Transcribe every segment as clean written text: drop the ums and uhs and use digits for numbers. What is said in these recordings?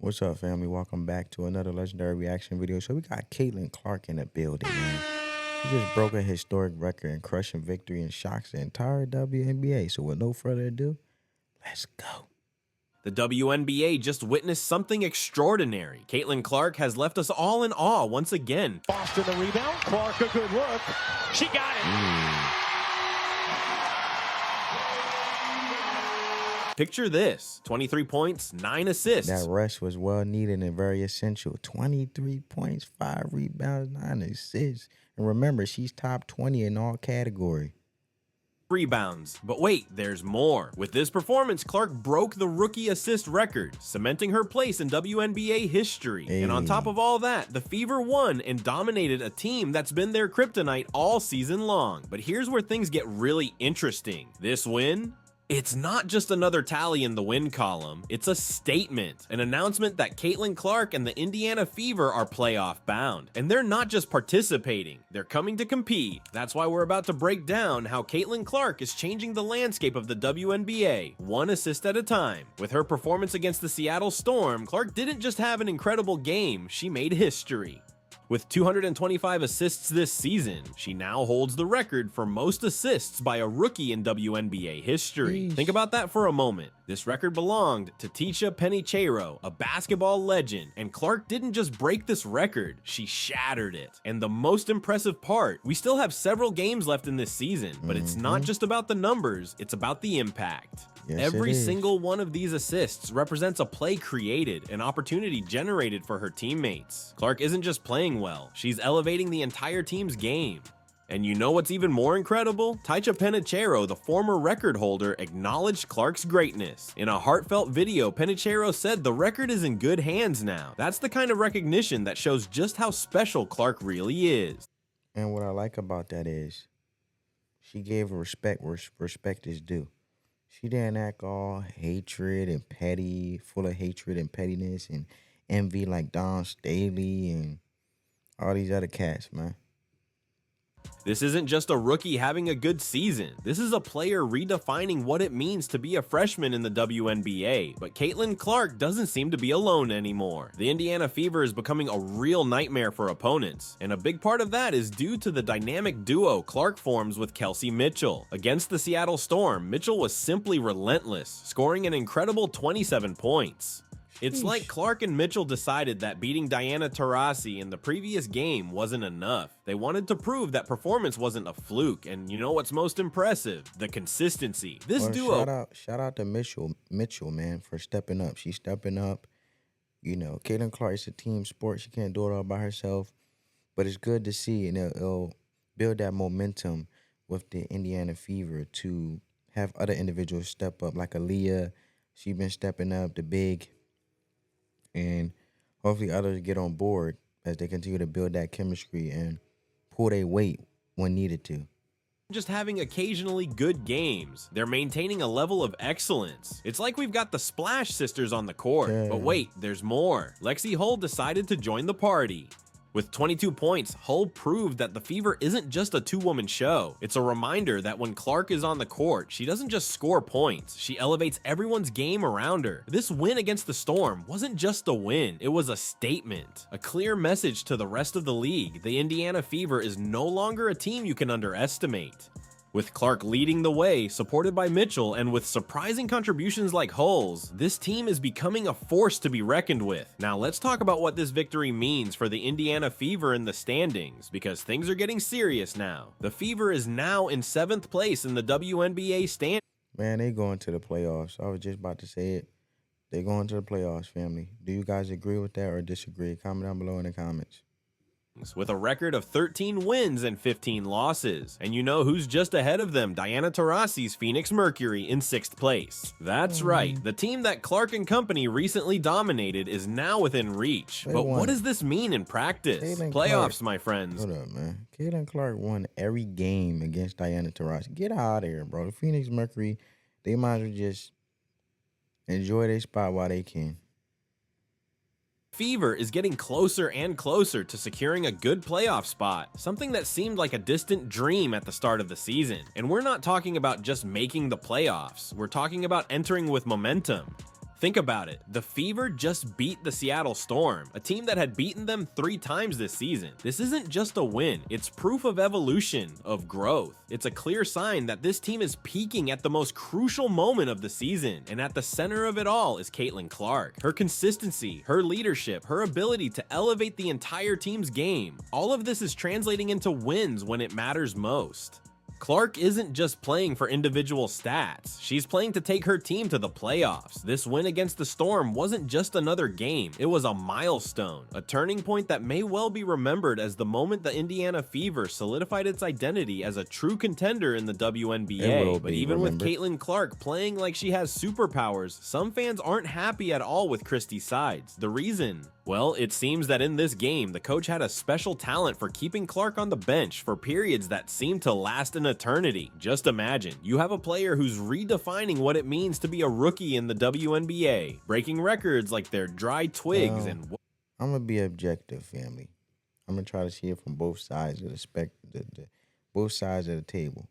What's up, family? Welcome back to another legendary reaction video. So we got Caitlin Clark in the building, man. She just broke a historic record and crushing victory and shocks the entire WNBA. So with no further ado, let's go. The WNBA just witnessed something extraordinary. Caitlin Clark has left us all in awe once again. Boston the rebound. Clark a good look. She got it. Picture this, 23 points, 9 assists. That rest was well needed and very essential. 23 points, 5 rebounds, 9 assists. And remember, she's top 20 in all categories. Rebounds. But wait, there's more. With this performance, Clark broke the rookie assist record, cementing her place in WNBA history. Hey. And on top of all that, the Fever won and dominated a team that's been their kryptonite all season long. But here's where things get really interesting. This win? It's not just another tally in the win column, it's a statement, an announcement that Caitlin Clark and the Indiana Fever are playoff bound. And they're not just participating, they're coming to compete. That's why we're about to break down how Caitlin Clark is changing the landscape of the WNBA, one assist at a time. With her performance against the Seattle Storm, Clark didn't just have an incredible game, she made history. With 225 assists this season, she now holds the record for most assists by a rookie in WNBA history. Jeez. Think about that for a moment. This record belonged to Tisha Penicheiro, a basketball legend, and Clark didn't just break this record, she shattered it. And the most impressive part, we still have several games left in this season, but it's not just about the numbers, it's about the impact. Yes, Every it is. single one of these assists represents a play created, an opportunity generated for her teammates. Clark isn't just playing well, she's elevating the entire team's game. And you know what's even more incredible? Tisha Penicheiro, the former record holder, acknowledged Clark's greatness. In a heartfelt video, Penicheiro said the record is in good hands now. That's the kind of recognition that shows just how special Clark really is. And what I like about that is she gave respect where respect is due. She didn't act all hatred and petty, full of hatred and pettiness and envy like Don Staley and all these other cats, man. This isn't just a rookie having a good season. This is a player redefining what it means to be a freshman in the WNBA. But Caitlin Clark doesn't seem to be alone anymore. The Indiana Fever is becoming a real nightmare for opponents, and a big part of that is due to the dynamic duo Clark forms with Kelsey Mitchell. Against the Seattle Storm, Mitchell was simply relentless, scoring an incredible 27 points. It's like Clark and Mitchell decided that beating Diana Taurasi in the previous game wasn't enough. They wanted to prove that performance wasn't a fluke, and you know what's most impressive? The consistency. This duo... Shout out to Mitchell, man, for stepping up. She's stepping up. You know, Caitlin Clark is a team sport. She can't do it all by herself, but it's good to see, and it'll build that momentum with the Indiana Fever to have other individuals step up, like Aaliyah. She's been stepping up, the big. And hopefully others get on board as they continue to build that chemistry and pull their weight when needed to. Just having occasionally good games. They're maintaining a level of excellence. It's like we've got the Splash Sisters on the court. Yeah. But wait, there's more. Lexi Hull decided to join the party. With 22 points, Hull proved that the Fever isn't just a two-woman show. It's a reminder that when Clark is on the court, she doesn't just score points, she elevates everyone's game around her. This win against the Storm wasn't just a win, it was a statement. A clear message to the rest of the league. The Indiana Fever is no longer a team you can underestimate. With Clark leading the way, supported by Mitchell, and with surprising contributions like Hull's, this team is becoming a force to be reckoned with. Now let's talk about what this victory means for the Indiana Fever in the standings, because things are getting serious now. The Fever is now in 7th place in the WNBA standings. Man, they going to the playoffs. I was just about to say it. They going to the playoffs, family. Do you guys agree with that or disagree? Comment down below in the comments. With a record of 13 wins and 15 losses. And you know who's just ahead of them? Diana Taurasi's Phoenix Mercury in 6th place. That's right, the team that Clark and company recently dominated is now within reach. But what does this mean in practice? Playoffs, my friends. Hold up, man. Caitlin Clark won every game against Diana Taurasi. Get out of here, bro. The Phoenix Mercury, they might as well just enjoy their spot while they can. Fever is getting closer and closer to securing a good playoff spot, something that seemed like a distant dream at the start of the season. And we're not talking about just making the playoffs, we're talking about entering with momentum. Think about it. The Fever just beat the Seattle Storm, a team that had beaten them 3 times this season. This isn't just a win, it's proof of evolution, of growth. It's a clear sign that this team is peaking at the most crucial moment of the season, and at the center of it all is Caitlin Clark. Her consistency, her leadership, her ability to elevate the entire team's game. All of this is translating into wins when it matters most. Clark isn't just playing for individual stats, she's playing to take her team to the playoffs. This win against the Storm wasn't just another game, it was a milestone, a turning point that may well be remembered as the moment the Indiana Fever solidified its identity as a true contender in the WNBA. But even with Caitlin Clark playing like she has superpowers, some fans aren't happy at all with Christie's sides. The reason? Well, it seems that in this game, the coach had a special talent for keeping Clark on the bench for periods that seemed to last an eternity. Just imagine, you have a player who's redefining what it means to be a rookie in the WNBA, breaking records like their dry twigs and... I'm gonna be objective, family. I'm gonna try to see it from both sides of both sides of the table.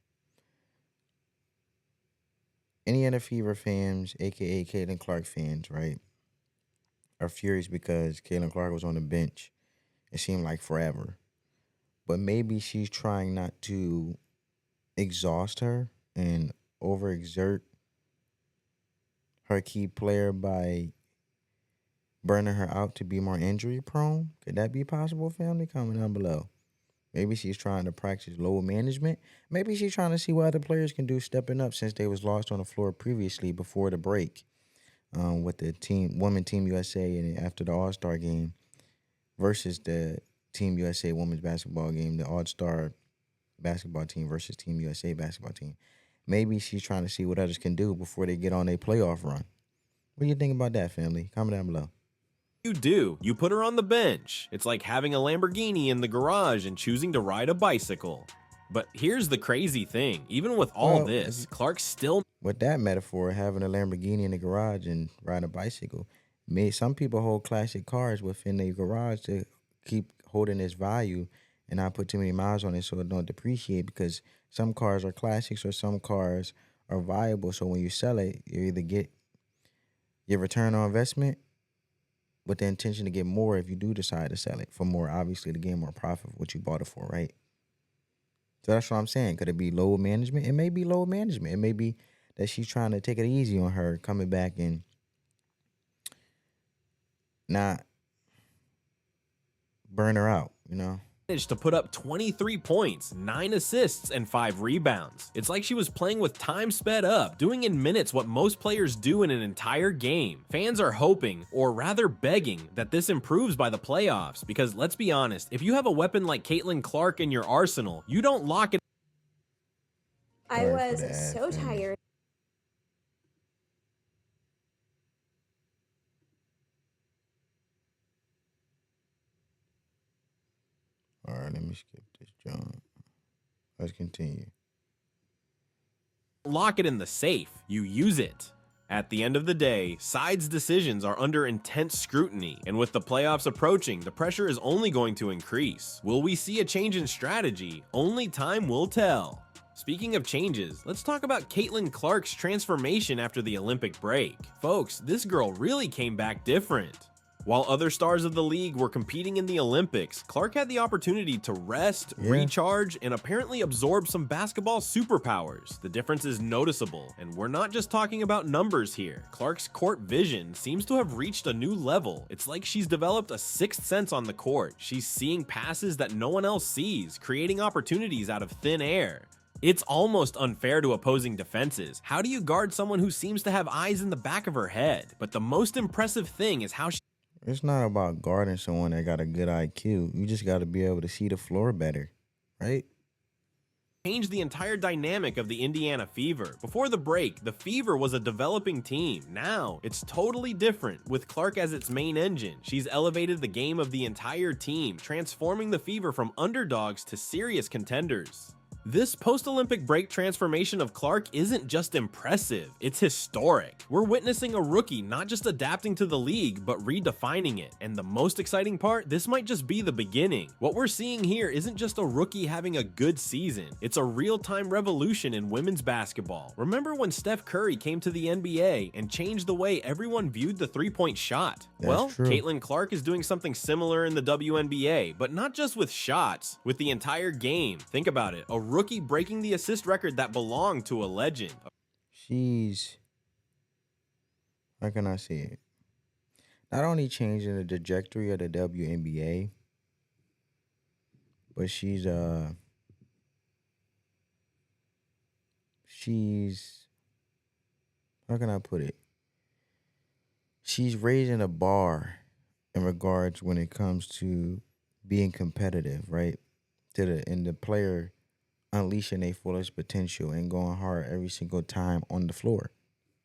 Indiana Fever fans, aka Caitlin Clark fans, right, are furious because Caitlin Clark was on the bench. It seemed like forever. But maybe she's trying not to exhaust her and overexert her key player by burning her out to be more injury prone. Could that be possible, family? Comment down below. Maybe she's trying to practice load management. Maybe she's trying to see what other players can do stepping up since they was lost on the floor previously before the break. With the Team USA and after the All-Star game versus the Team USA women's basketball game, the All-Star basketball team versus Team USA basketball team. Maybe she's trying to see what others can do before they get on a playoff run. What do you think about that, family? Comment down below. You do. You put her on the bench. It's like having a Lamborghini in the garage and choosing to ride a bicycle. But here's the crazy thing. Even with all this, Clark still... With that metaphor, having a Lamborghini in the garage and ride a bicycle, some people hold classic cars within their garage to keep holding its value and not put too many miles on it so it don't depreciate, because some cars are classics or some cars are viable. So when you sell it, you either get your return on investment with the intention to get more if you do decide to sell it for more, obviously to gain more profit for what you bought it for, right? So that's what I'm saying. Could it be load management? It may be load management. It may be that she's trying to take it easy on her, coming back and not burn her out, you know? Managed to put up 23 points, 9 assists, and 5 rebounds. It's like she was playing with time sped up, doing in minutes what most players do in an entire game. Fans are hoping, or rather begging, that this improves by the playoffs, because let's be honest, if you have a weapon like Caitlin Clark in your arsenal, you don't lock it. I was so tired. All right, let me skip this, John. Let's continue. Lock it in the safe, you use it. At the end of the day, sides' decisions are under intense scrutiny, and with the playoffs approaching, the pressure is only going to increase. Will we see a change in strategy? Only time will tell. Speaking of changes, let's talk about Caitlin Clark's transformation after the Olympic break. Folks, this girl really came back different. While other stars of the league were competing in the Olympics, Clark had the opportunity to rest, recharge, and apparently absorb some basketball superpowers. The difference is noticeable, and we're not just talking about numbers here. Clark's court vision seems to have reached a new level. It's like she's developed a sixth sense on the court. She's seeing passes that no one else sees, creating opportunities out of thin air. It's almost unfair to opposing defenses. How do you guard someone who seems to have eyes in the back of her head? But the most impressive thing is how she... It's not about guarding someone that got a good IQ. You just got to be able to see the floor better, right? Changed the entire dynamic of the Indiana Fever. Before the break, the Fever was a developing team. Now, it's totally different. With Clark as its main engine, she's elevated the game of the entire team, transforming the Fever from underdogs to serious contenders. This post-Olympic break transformation of Clark isn't just impressive, it's historic. We're witnessing a rookie not just adapting to the league, but redefining it. And the most exciting part, this might just be the beginning. What we're seeing here isn't just a rookie having a good season, it's a real-time revolution in women's basketball. Remember when Steph Curry came to the NBA and changed the way everyone viewed the three-point shot? Well, Caitlin Clark is doing something similar in the WNBA, but not just with shots, with the entire game. Think about it, a rookie breaking the assist record that belonged to a legend. How can I say it? Not only changing the trajectory of the WNBA, but she's how can I put it? She's raising a bar in regards when it comes to being competitive, right? And the player unleashing their fullest potential and going hard every single time on the floor.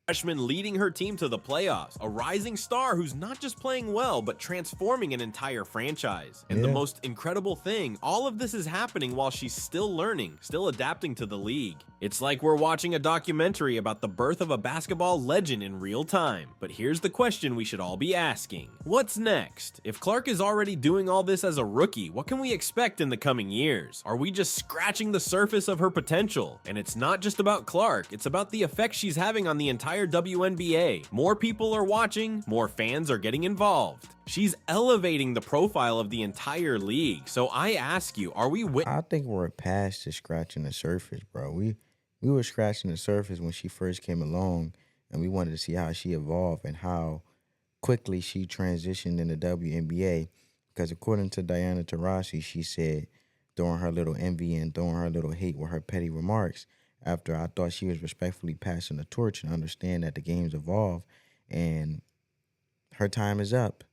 Freshman leading her team to the playoffs, a rising star who's not just playing well, but transforming an entire franchise. And the most incredible thing, all of this is happening while she's still learning, still adapting to the league. It's like we're watching a documentary about the birth of a basketball legend in real time. But here's the question we should all be asking. What's next? If Clark is already doing all this as a rookie, what can we expect in the coming years? Are we just scratching the surface of her potential? And it's not just about Clark, it's about the effect she's having on the entire WNBA. More people are watching, more fans are getting involved. She's elevating the profile of the entire league. So I ask you, are we I think we're past just scratching the surface, bro. We were scratching the surface when she first came along, and we wanted to see how she evolved and how quickly she transitioned in the WNBA. Because according to Diana Taurasi, she said during her little envy and throwing her little hate with her petty remarks, after I thought she was respectfully passing the torch and understand that the game's evolved and her time is up.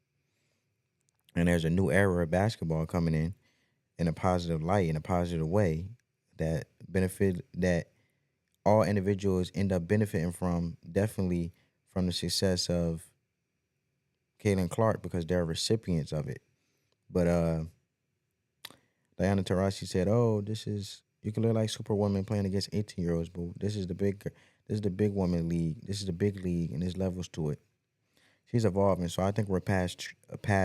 And there's a new era of basketball coming in a positive light, in a positive way, that all individuals end up benefiting from, definitely from the success of Caitlin Clark, because they're recipients of it. But Diana Taurasi said, "Oh, you can look like Superwoman playing against 18-year-olds, but this is the big woman league. This is the big league, and there's levels to it." She's evolving, so I think we're past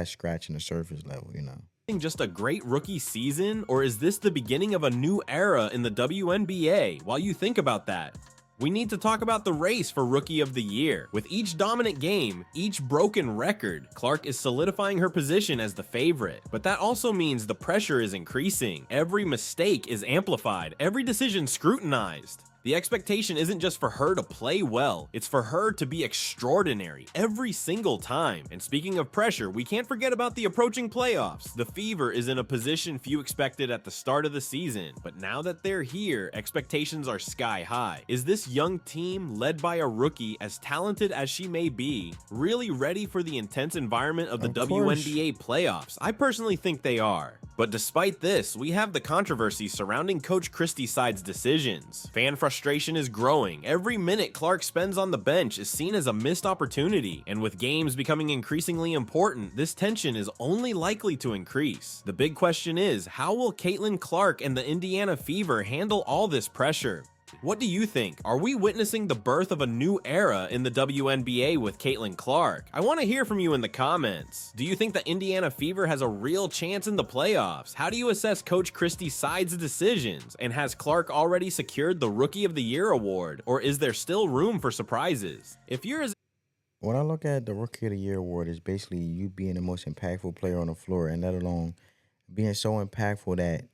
scratching the surface level, you know. Just a great rookie season, or is this the beginning of a new era in the WNBA? While you think about that, we need to talk about the race for Rookie of the Year. With each dominant game, each broken record, Clark is solidifying her position as the favorite. But that also means the pressure is increasing. Every mistake is amplified, every decision scrutinized. The expectation isn't just for her to play well, it's for her to be extraordinary every single time. And speaking of pressure, we can't forget about the approaching playoffs. The Fever is in a position few expected at the start of the season, but now that they're here, expectations are sky high. Is this young team, led by a rookie as talented as she may be, really ready for the intense environment of the WNBA playoffs? I personally think they are. But despite this, we have the controversy surrounding Coach Christie Side's decisions. Fan frustration is growing. Every minute Clark spends on the bench is seen as a missed opportunity, and with games becoming increasingly important, this tension is only likely to increase. The big question is, how will Caitlin Clark and the Indiana Fever handle all this pressure? What do you think? Are we witnessing the birth of a new era in the WNBA with Caitlin Clark? I want to hear from you in the comments. Do you think the Indiana Fever has a real chance in the playoffs? How do you assess Coach Christie Side's decisions? And has Clark already secured the Rookie of the Year award? Or is there still room for surprises? When I look at the Rookie of the Year award, it's basically you being the most impactful player on the floor, and let alone being so impactful that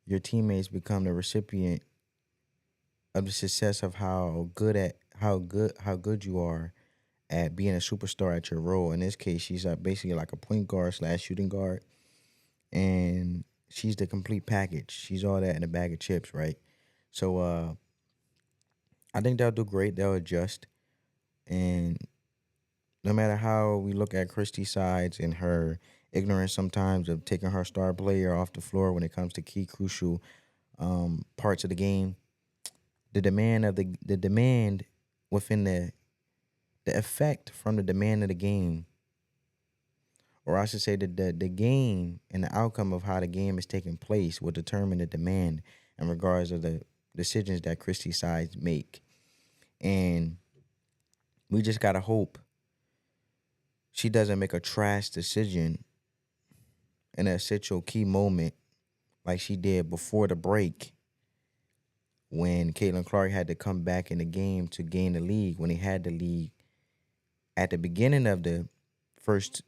your teammates become the recipient of the success of how good you are at being a superstar at your role. In this case, she's basically like a point guard / shooting guard, and she's the complete package. She's all that in a bag of chips, right? So I think they'll do great. They'll adjust, and no matter how we look at Christie Sides and her ignorance sometimes of taking her star player off the floor when it comes to key crucial parts of the game, the demand within the effect from the demand of the game, or I should say the game and the outcome of how the game is taking place will determine the demand in regards of the decisions that Christie sides make. And we just gotta hope she doesn't make a trash decision in a essential key moment like she did before the break when Caitlin Clark had to come back in the game to gain the lead, when they had the lead at the beginning of the first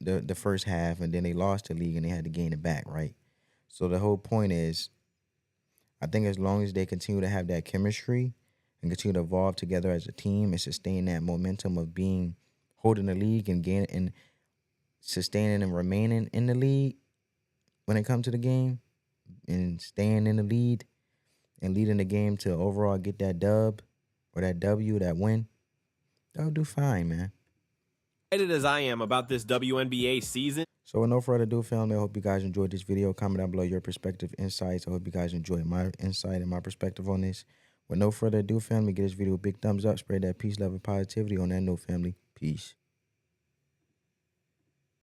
half, and then they lost the league and they had to gain it back, right? So the whole point is, I think as long as they continue to have that chemistry and continue to evolve together as a team and sustain that momentum of holding the league and gaining and sustaining and remaining in the lead when it comes to the game and staying in the lead and leading the game to overall get that dub or that W, that win, they'll do fine, man. Excited as I am about this WNBA season. So with no further ado, family, I hope you guys enjoyed this video. Comment down below your perspective, insights. I hope you guys enjoyed my insight and my perspective on this. With no further ado, family, give this video a big thumbs up. Spread that peace, love, and positivity on that note, family. Peace.